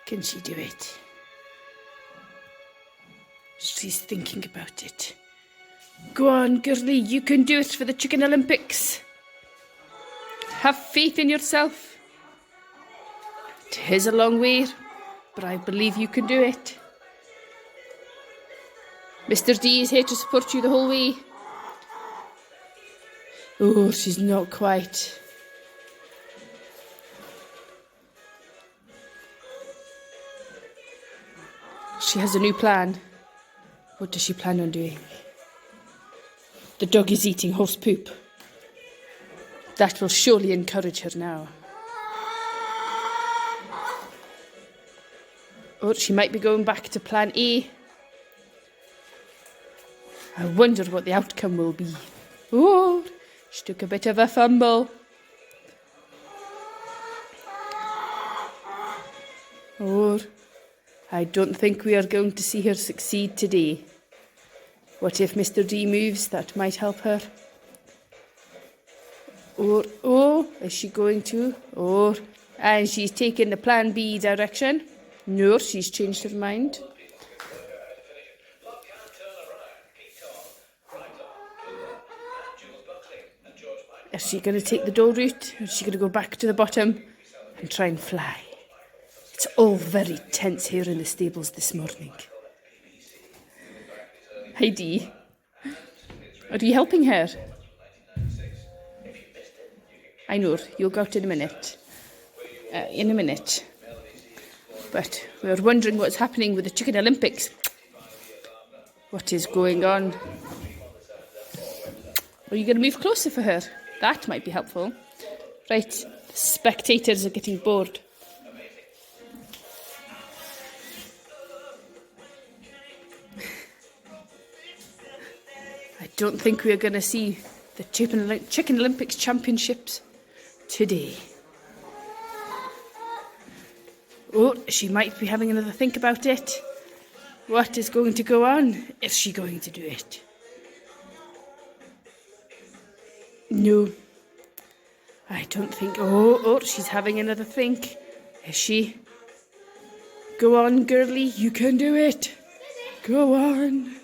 Can she do it? She's thinking about it. Go on, girlie, you can do it for the Chicken Olympics. Have faith in yourself. It is a long way, but I believe you can do it. Mr. D is here to support you the whole way. Oh, she's not quite. She has a new plan. What does she plan on doing? The dog is eating horse poop. That will surely encourage her now. Or she might be going back to plan A. I wonder what the outcome will be. Oh, she took a bit of a fumble. Or I don't think we are going to see her succeed today. What if Mr. D moves? That might help her. Or, is she going to? And she's taken the plan B direction. No, she's changed her mind. Is she going to take the door route? Or is she going to go back to the bottom and try and fly? It's all very tense here in the stables this morning. Heidi, are you helping her? I know, you'll go out in a minute. But we're wondering what's happening with the Chicken Olympics. What is going on? Are you going to move closer for her? That might be helpful. Right, the spectators are getting bored. I don't think we're going to see the Chicken Olympics Championships today. Oh, she might be having another think about it. What is going to go on? Is she going to do it? No, I don't think. Oh, she's having another think. Is she? Go on, girlie, you can do it. Go on.